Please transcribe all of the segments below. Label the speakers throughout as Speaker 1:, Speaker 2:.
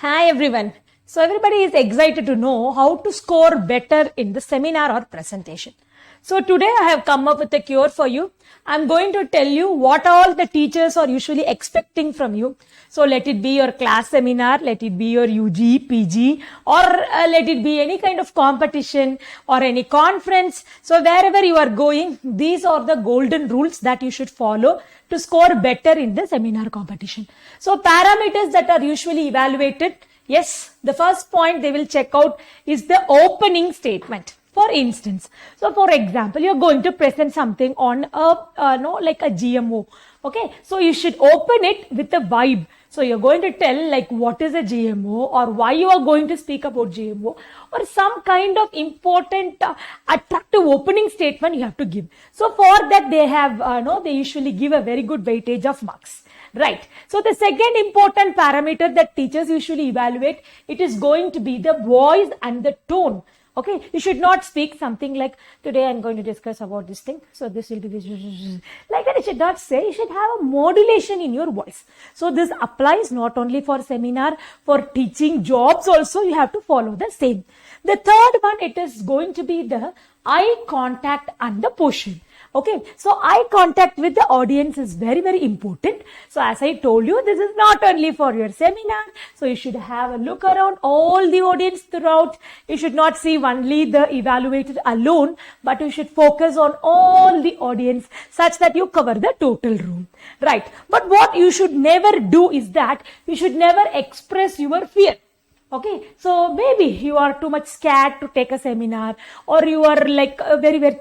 Speaker 1: Hi everyone. So everybody is excited to know how to score better in the seminar or presentation. So today I have come up with a cure for you. I'm going to tell you what all the teachers are usually expecting from you. So let it be your class seminar, let it be your UG, PG, or let it be any kind of competition or any conference. So wherever you are going, these are the golden rules that you should follow to score better in the seminar competition. So parameters that are usually evaluated, yes, the first point they will check out is the opening statement. For instance, so for example, you're going to present something on like a GMO. Okay, so you should open it with a vibe. So you're going to tell like what is a GMO or why you are going to speak about GMO or some kind of important attractive opening statement you have to give. So for that they have, they usually give a very good weightage of marks. Right. So the second important parameter that teachers usually evaluate, it is going to be the voice and the tone. Okay, you should not speak something like, today I'm going to discuss about this thing. So this will be this, like that. You should not say, you should have a modulation in your voice. So this applies not only for seminar, for teaching jobs also, you have to follow the same. The third one, it is going to be the eye contact and the posture. Okay, so eye contact with the audience is very, very important. So as I told you, this is not only for your seminar. So you should have a look around all the audience throughout. You should not see only the evaluated alone, but you should focus on all the audience such that you cover the total room. Right. But what you should never do is that you should never express your fear. Okay, so maybe you are too much scared to take a seminar or you are like very, very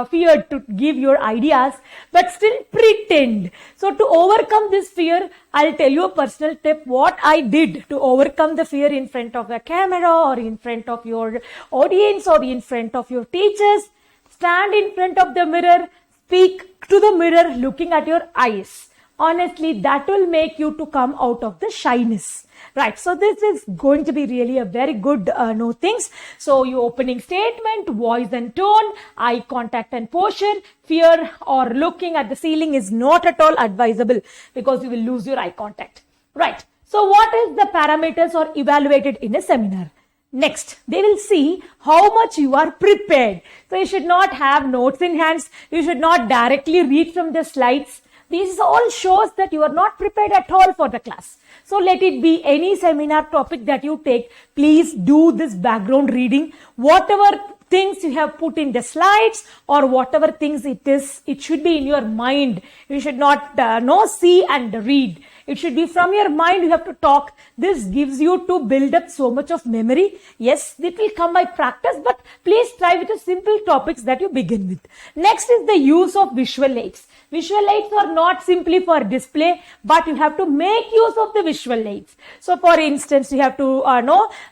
Speaker 1: feared to give your ideas, but still pretend. So to overcome this fear, I'll tell you a personal tip what I did to overcome the fear in front of the camera or in front of your audience or in front of your teachers. Stand in front of the mirror, speak to the mirror looking at your eyes. Honestly, that will make you to come out of the shyness. Right. So this is going to be really a very good things. So your opening statement, voice and tone, eye contact and posture, fear or looking at the ceiling is not at all advisable because you will lose your eye contact. Right. So what is the parameters are evaluated in a seminar? Next, they will see how much you are prepared. So you should not have notes in hands. You should not directly read from the slides. These all shows that you are not prepared at all for the class. So let it be any seminar topic that you take, please do this background reading. Whatever things you have put in the slides or whatever things it is, it should be in your mind. You should not see and read. It should be from your mind. You have to talk. This gives you to build up so much of memory. Yes, it will come by practice, but please try with the simple topics that you begin with. Next is the use of visual aids. Visual aids are not simply for display, but you have to make use of the visual aids. So for instance, you have to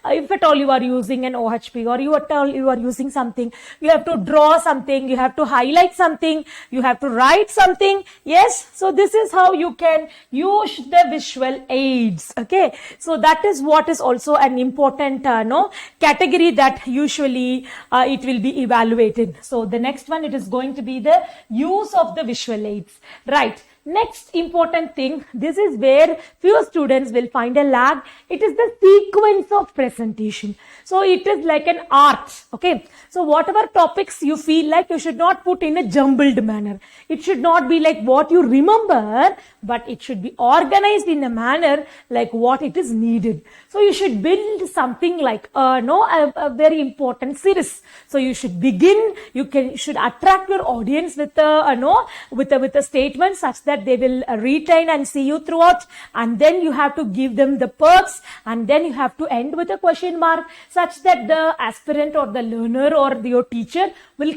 Speaker 1: if at all you are using an OHP or you are using something, you have to draw something, you have to highlight something, you have to write something. Yes, so this is how you can use the visual aids. Okay, so that is what is also an important category that usually it will be evaluated. So the next one, it is going to be the use of the visual aids. Right. Next important thing, this is where few students will find a lag. It is the sequence of presentation. So it is like an art. Okay. So whatever topics you feel like, you should not put in a jumbled manner. It should not be like what you remember, but it should be organized in a manner like what it is needed. So you should build something like a very important series. So you should begin. You should attract your audience with a statement such that they will retain and see you throughout, and then you have to give them the perks, and then you have to end with a question mark such that the aspirant or the learner or your teacher will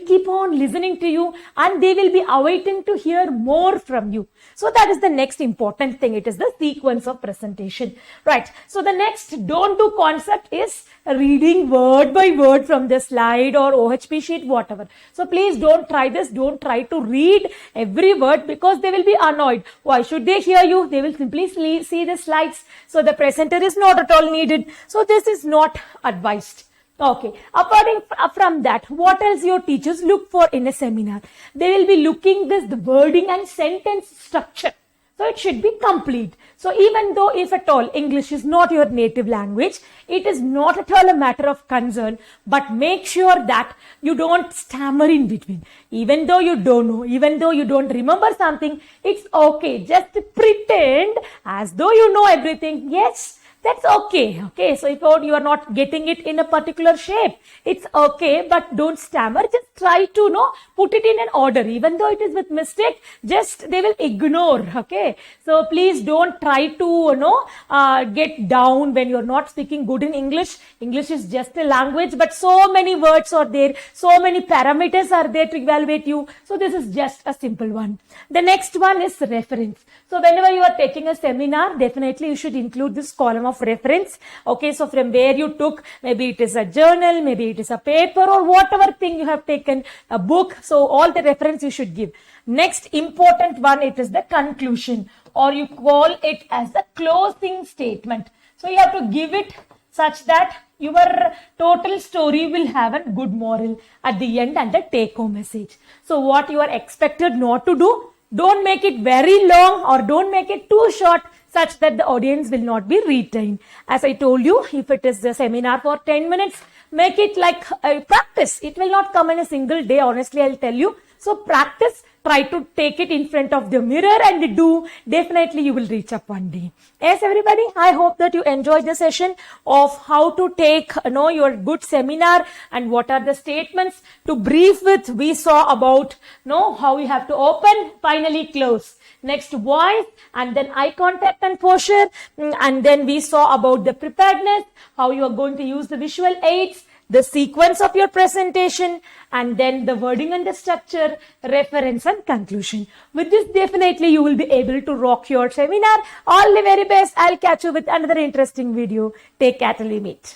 Speaker 1: keep on listening to you and they will be awaiting to hear more from you. So that is the next important thing. It is the sequence of presentation. Right. So the next don't do concept is reading word by word from the slide or OHP sheet, whatever. So please don't try this. Don't try to read every word because they will be annoyed. Why should they hear you? They will simply see the slides. So the presenter is not at all needed. So this is not advised. Okay. Apart from that, what else your teachers look for in a seminar? They will be looking the wording and sentence structure. So it should be complete. So even though if at all English is not your native language, it is not at all a matter of concern, but make sure that you don't stammer in between. Even though you don't know, even though you don't remember something, it's okay. Just pretend as though you know everything. Yes, that's okay. Okay, so if you are not getting it in a particular shape, it's okay, but don't stammer. Just try to put it in an order. Even though it is with mistake, just they will ignore. Okay, so please don't try to get down when you're not speaking good in English. English is just a language, but so many words are there, so many parameters are there to evaluate you. So this is just a simple one. The next one is reference. So whenever you are taking a seminar, definitely you should include this column of reference. Okay, so from where you took, maybe it is a journal, maybe it is a paper, or whatever thing you have taken, a book. So all the reference you should give. Next important one, it is the conclusion, or you call it as the closing statement. So you have to give it such that your total story will have a good moral at the end and a take home message. So what you are expected not to do, don't make it very long or don't make it too short such that the audience will not be retained. As I told you, if it is a seminar for 10 minutes, make it like a practice. It will not come in a single day, honestly, I'll tell you. So practice, try to take it in front of the mirror and do. Definitely you will reach up one day. Yes, everybody, I hope that you enjoyed the session of how to take your good seminar and what are the statements. To brief with, we saw about how you have to open, finally close. Next, voice, and then eye contact and posture. And then we saw about the preparedness, how you are going to use the visual aids, the sequence of your presentation, and then the wording and the structure, reference and conclusion. With this, definitely you will be able to rock your seminar. All the very best. I'll catch you with another interesting video. Take care till we meet.